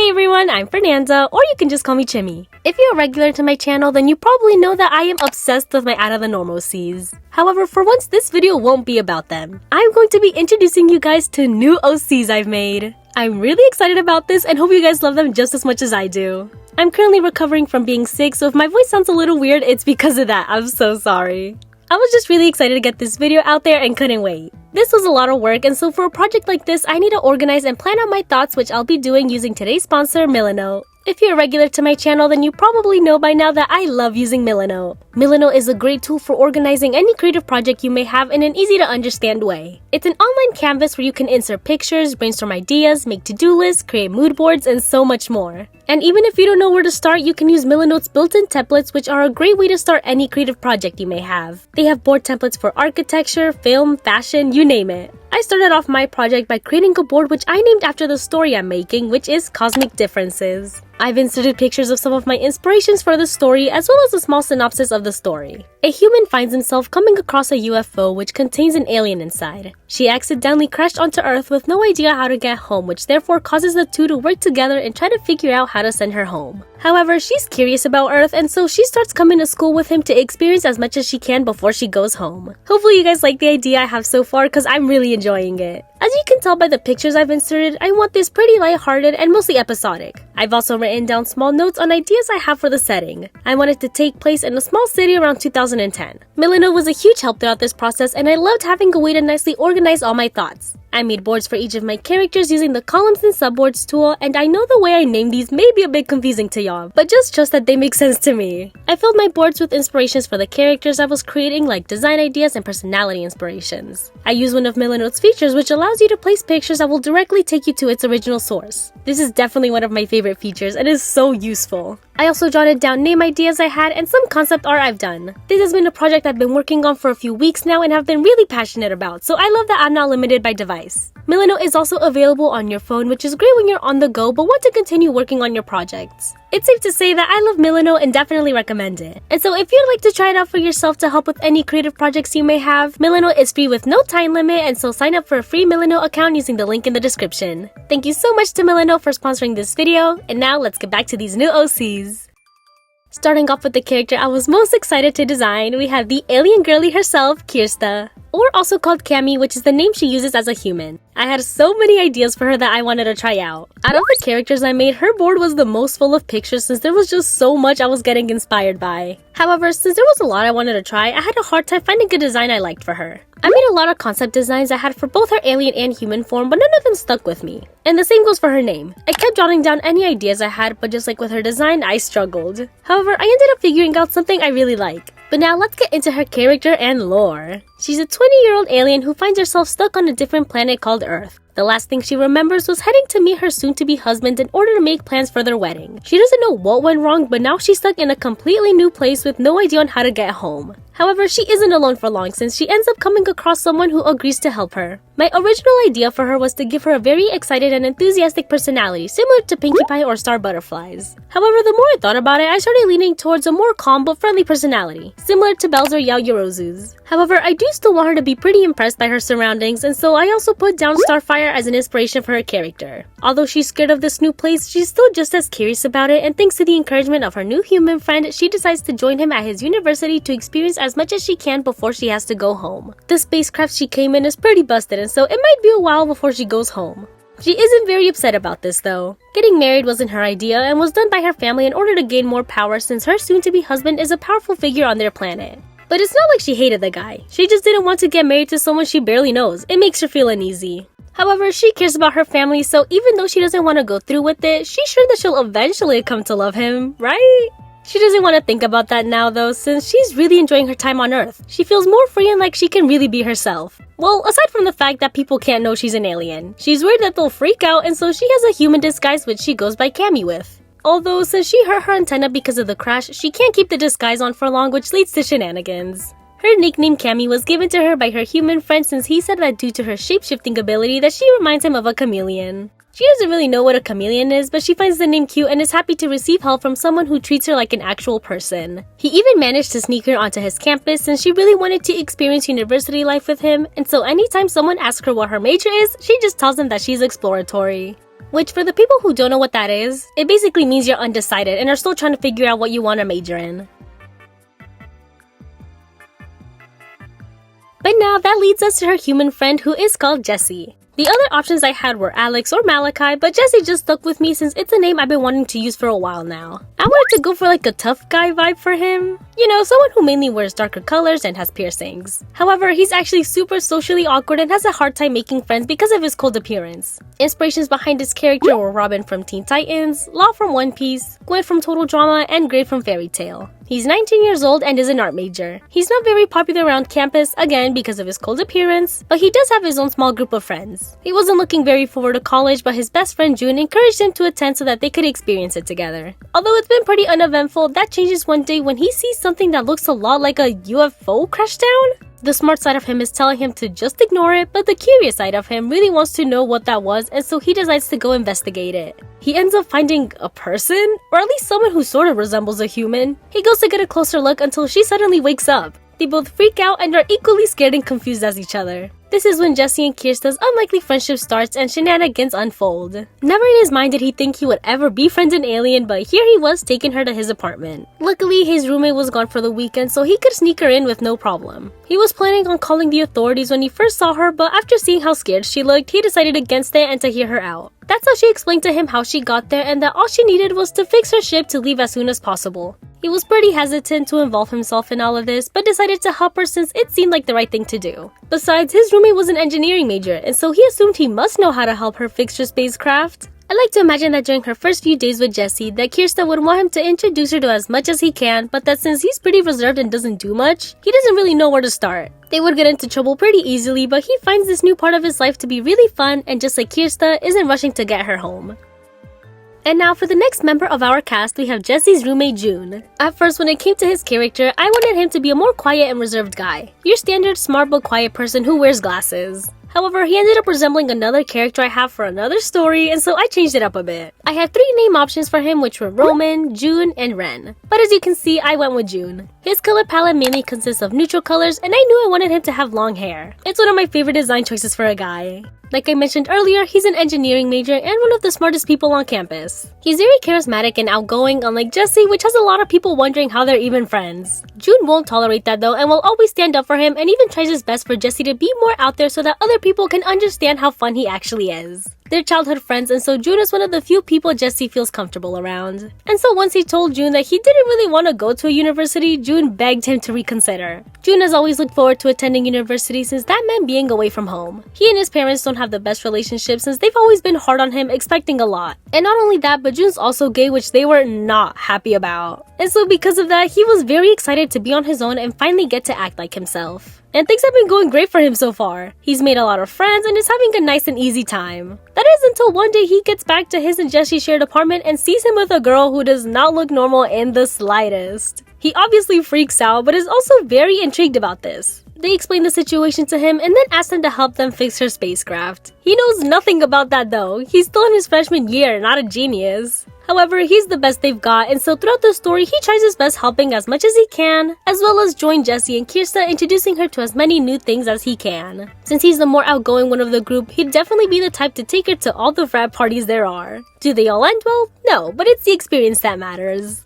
Hey everyone, I'm Fernanda, or you can just call me Chimmy. If you're a regular to my channel, then you probably know that I am obsessed with my out of the normal OCs. However, for once this video won't be about them. I'm going to be introducing you guys to new OCs I've made. I'm really excited about this and hope you guys love them just as much as I do. I'm currently recovering from being sick, so if my voice sounds a little weird, it's because of that. I'm so sorry. I was just really excited to get this video out there and couldn't wait. This was a lot of work, and so for a project like this, I need to organize and plan out my thoughts, which I'll be doing using today's sponsor, Milanote. If you're a regular to my channel, then you probably know by now that I love using Milanote. Milanote is a great tool for organizing any creative project you may have in an easy to understand way. It's an online canvas where you can insert pictures, brainstorm ideas, make to-do lists, create mood boards, and so much more. And even if you don't know where to start, you can use Milanote's built-in templates, which are a great way to start any creative project you may have. They have board templates for architecture, film, fashion, you name it. I started off my project by creating a board which I named after the story I'm making, which is Cosmic Differences. I've inserted pictures of some of my inspirations for the story, as well as a small synopsis of the story. A human finds himself coming across a UFO which contains an alien inside. She accidentally crashed onto Earth with no idea how to get home, which therefore causes the two to work together and try to figure out how to send her home. However, she's curious about Earth, and so she starts coming to school with him to experience as much as she can before she goes home. Hopefully you guys like the idea I have so far, because I'm really enjoying it. As you can tell by the pictures I've inserted, I want this pretty lighthearted and mostly episodic. I've also written down small notes on ideas I have for the setting. I want it to take place in a small city around 2010. Milanote was a huge help throughout this process, and I loved having a way to nicely organize all my thoughts. I made boards for each of my characters using the columns and subboards tool, and I know the way I name these may be a bit confusing to y'all, but just trust that they make sense to me. I filled my boards with inspirations for the characters I was creating, like design ideas and personality inspirations. I used one of Milanote's features, which allows you to place pictures that will directly take you to its original source. This is definitely one of my favorite features and is so useful. I also jotted down name ideas I had and some concept art I've done. This has been a project I've been working on for a few weeks now and have been really passionate about, so I love that I'm not limited by device. Milanote is also available on your phone, which is great when you're on the go but want to continue working on your projects. It's safe to say that I love Milanote and definitely recommend it. And so if you'd like to try it out for yourself to help with any creative projects you may have, Milanote is free with no time limit, and so sign up for a free Milanote account using the link in the description. Thank you so much to Milanote for sponsoring this video, and now let's get back to these new OCs. Starting off with the character I was most excited to design, we have the alien girly herself, Kyrsta, or also called Cammy, which is the name she uses as a human. I had so many ideas for her that I wanted to try out. Out of the characters I made, her board was the most full of pictures since there was just so much I was getting inspired by. However, since there was a lot I wanted to try, I had a hard time finding a design I liked for her. I made a lot of concept designs I had for both her alien and human form, but none of them stuck with me. And the same goes for her name. I kept jotting down any ideas I had, but just like with her design, I struggled. However, I ended up figuring out something I really like. But now let's get into her character and lore. She's a 20-year-old alien who finds herself stuck on a different planet called Earth. The last thing she remembers was heading to meet her soon-to-be husband in order to make plans for their wedding. She doesn't know what went wrong, but now she's stuck in a completely new place with no idea on how to get home. However, she isn't alone for long since she ends up coming across someone who agrees to help her. My original idea for her was to give her a very excited and enthusiastic personality, similar to Pinkie Pie or Star Butterflies. However, the more I thought about it, I started leaning towards a more calm but friendly personality, similar to Belle's or Yaoyorozu's. However, I do still want her to be pretty impressed by her surroundings, and so I also put down Starfire as an inspiration for her character. Although she's scared of this new place, she's still just as curious about it, and thanks to the encouragement of her new human friend, she decides to join him at his university to experience as much as she can before she has to go home. The spacecraft she came in is pretty busted, and so it might be a while before she goes home. She isn't very upset about this though. Getting married wasn't her idea and was done by her family in order to gain more power since her soon-to-be husband is a powerful figure on their planet. But it's not like she hated the guy. She just didn't want to get married to someone she barely knows. It makes her feel uneasy. However, she cares about her family, so even though she doesn't want to go through with it, she's sure that she'll eventually come to love him, right? She doesn't want to think about that now though, since she's really enjoying her time on Earth. She feels more free and like she can really be herself. Well, aside from the fact that people can't know she's an alien, she's worried that they'll freak out, and so she has a human disguise which she goes by Cammy with. Although, since she hurt her antenna because of the crash, she can't keep the disguise on for long, which leads to shenanigans. Her nickname Cammy was given to her by her human friend since he said that due to her shape-shifting ability that she reminds him of a chameleon. She doesn't really know what a chameleon is, but she finds the name cute and is happy to receive help from someone who treats her like an actual person. He even managed to sneak her onto his campus since she really wanted to experience university life with him, and so anytime someone asks her what her major is, she just tells them that she's exploratory. which for the people who don't know what that is, it basically means you're undecided and are still trying to figure out what you want to major in. But now that leads us to her human friend who is called Jessie. The other options I had were Alex or Malachi, but Jessie just stuck with me since it's a name I've been wanting to use for a while now. I wanted to go for like a tough guy vibe for him. You know, someone who mainly wears darker colors and has piercings. However, he's actually super socially awkward and has a hard time making friends because of his cold appearance. Inspirations behind his character were Robin from Teen Titans, Law from One Piece, Gwen from Total Drama, and Gray from Fairy Tail. He's 19 years old and is an art major. He's not very popular around campus, again because of his cold appearance, but he does have his own small group of friends. He wasn't looking very forward to college, but his best friend June encouraged him to attend so that they could experience it together. Although it's been pretty uneventful, that changes one day when he sees something that looks a lot like a UFO crash down. The smart side of him is telling him to just ignore it, but the curious side of him really wants to know what that was, and so he decides to go investigate it. He ends up finding a person, or at least someone who sort of resembles a human. He goes to get a closer look until she suddenly wakes up. They both freak out and are equally scared and confused as each other. This is when Jessie and Kyrsta's unlikely friendship starts and shenanigans unfold. Never in his mind did he think he would ever befriend an alien, but here he was taking her to his apartment. Luckily, his roommate was gone for the weekend, so he could sneak her in with no problem. He was planning on calling the authorities when he first saw her, but after seeing how scared she looked, he decided against it and to hear her out. That's how she explained to him how she got there and that all she needed was to fix her ship to leave as soon as possible. He was pretty hesitant to involve himself in all of this, but decided to help her since it seemed like the right thing to do. Besides, his roommate was an engineering major, and so he assumed he must know how to help her fix her spacecraft. I like to imagine that during her first few days with Jessie, that Kyrsta would want him to introduce her to as much as he can, but that since he's pretty reserved and doesn't do much, he doesn't really know where to start. They would get into trouble pretty easily, but he finds this new part of his life to be really fun, and just like Kyrsta, isn't rushing to get her home. And now for the next member of our cast, we have Jessie's roommate June. At first, when it came to his character, I wanted him to be a more quiet and reserved guy. Your standard smart but quiet person who wears glasses. However, he ended up resembling another character I have for another story, and so I changed it up a bit. I had 3 name options for him, which were Roman, June, and Ren. But as you can see, I went with June. His color palette mainly consists of neutral colors, and I knew I wanted him to have long hair. It's one of my favorite design choices for a guy. Like I mentioned earlier, he's an engineering major and one of the smartest people on campus. He's very charismatic and outgoing, unlike Jessie, which has a lot of people wondering how they're even friends. June won't tolerate that though and will always stand up for him and even tries his best for Jessie to be more out there so that other people can understand how fun he actually is. They're childhood friends, and so June is one of the few people Jessie feels comfortable around. And so once he told June that he didn't really want to go to a university, June begged him to reconsider. June has always looked forward to attending university since that meant being away from home. He and his parents don't have the best relationship since they've always been hard on him, expecting a lot. And not only that, but June's also gay, which they were not happy about. And so because of that, he was very excited to be on his own and finally get to act like himself. And things have been going great for him so far. He's made a lot of friends and is having a nice and easy time. That is until one day he gets back to his and Jessie's shared apartment and sees him with a girl who does not look normal in the slightest. He obviously freaks out, but is also very intrigued about this. They explain the situation to him and then ask him to help them fix her spacecraft. He knows nothing about that though. He's still in his freshman year, not a genius. However, he's the best they've got, and so throughout the story, he tries his best helping as much as he can, as well as join Jessie and Kyrsta, introducing her to as many new things as he can. Since he's the more outgoing one of the group, he'd definitely be the type to take her to all the frat parties there are. Do they all end well? No, but it's the experience that matters.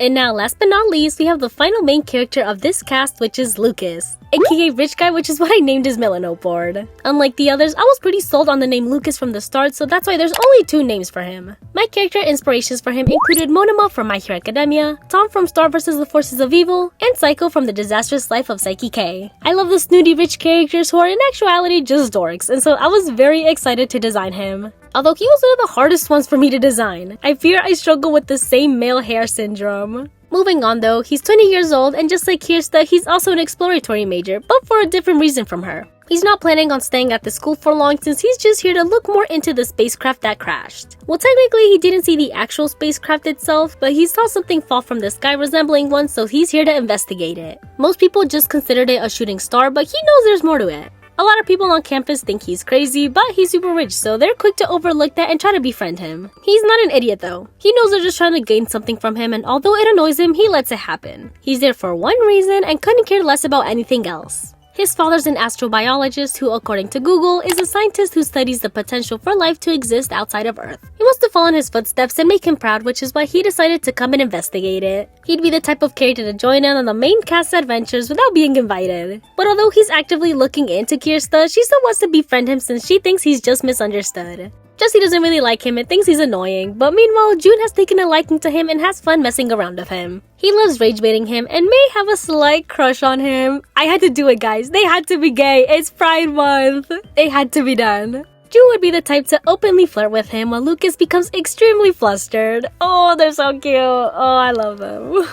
And now, last but not least, we have the final main character of this cast, which is Lucas, aka Rich Guy, which is what I named his Milanote board. Unlike the others, I was pretty sold on the name Lucas from the start, so that's why there's only 2 names for him. My character inspirations for him included Monoma from My Hero Academia, Tom from Star vs. the Forces of Evil, and Psycho from The Disastrous Life of Psyche K. I love the snooty rich characters who are in actuality just dorks, and so I was very excited to design him. Although he was one of the hardest ones for me to design. I fear I struggle with the same male hair syndrome. Moving on though, he's 20 years old and just like Kyrsta, he's also an exploratory major, but for a different reason from her. He's not planning on staying at the school for long since he's just here to look more into the spacecraft that crashed. Well, technically he didn't see the actual spacecraft itself, but he saw something fall from the sky resembling one, so he's here to investigate it. Most people just considered it a shooting star, but he knows there's more to it. A lot of people on campus think he's crazy, but he's super rich, so they're quick to overlook that and try to befriend him. He's not an idiot though. He knows they're just trying to gain something from him, and although it annoys him, he lets it happen. He's there for one reason and couldn't care less about anything else. His father's an astrobiologist who, according to Google, is a scientist who studies the potential for life to exist outside of Earth. He wants to follow in his footsteps and make him proud, which is why he decided to come and investigate it. He'd be the type of character to join in on the main cast's adventures without being invited. But although he's actively looking into Kyrsta, she still wants to befriend him since she thinks he's just misunderstood. Jesse doesn't really like him and thinks he's annoying, but meanwhile, June has taken a liking to him and has fun messing around with him. He loves rage baiting him and may have a slight crush on him. I had to do it, guys. They had to be gay. It's Pride Month. It had to be done. June would be the type to openly flirt with him while Lucas becomes extremely flustered. Oh, they're so cute. Oh, I love them.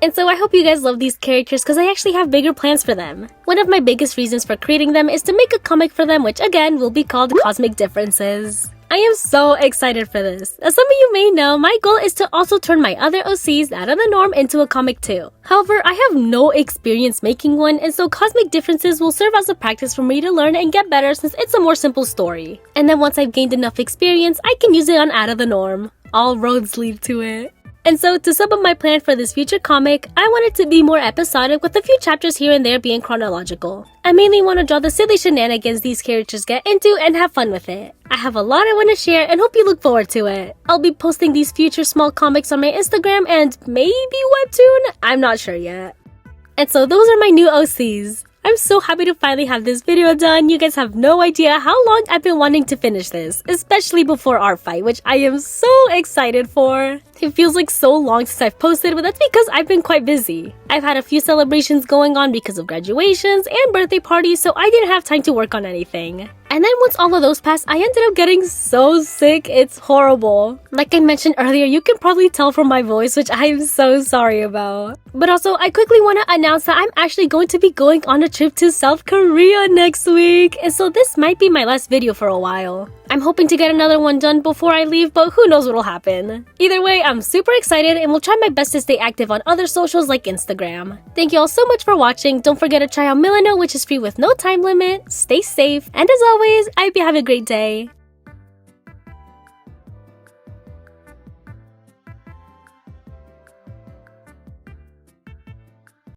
And so I hope you guys love these characters because I actually have bigger plans for them. One of my biggest reasons for creating them is to make a comic for them, which again will be called Cosmic Differences. I am so excited for this. As some of you may know, my goal is to also turn my other OCs out of the norm into a comic too. However, I have no experience making one, and so Cosmic Differences will serve as a practice for me to learn and get better since it's a more simple story. And then once I've gained enough experience, I can use it on Out of the Norm. All roads lead to it. And so, to sum up my plan for this future comic, I want it to be more episodic with a few chapters here and there being chronological. I mainly want to draw the silly shenanigans these characters get into and have fun with it. I have a lot I want to share and hope you look forward to it. I'll be posting these future small comics on my Instagram and maybe Webtoon? I'm not sure yet. And so those are my new OCs. I'm so happy to finally have this video done. You guys have no idea how long I've been wanting to finish this, especially before our fight, which I am so excited for. It feels like so long since I've posted, but that's because I've been quite busy. I've had a few celebrations going on because of graduations and birthday parties, so I didn't have time to work on anything. And then once all of those passed, I ended up getting so sick, it's horrible. Like I mentioned earlier, you can probably tell from my voice, which I am so sorry about. But also, I quickly want to announce that I'm actually going to be going on a trip to South Korea next week, and so this might be my last video for a while. I'm hoping to get another one done before I leave, but who knows what'll happen. Either way, I'm super excited and will try my best to stay active on other socials like Instagram. Thank you all so much for watching. Don't forget to try out Milano, which is free with no time limit. Stay safe, and as always, I hope you have a great day.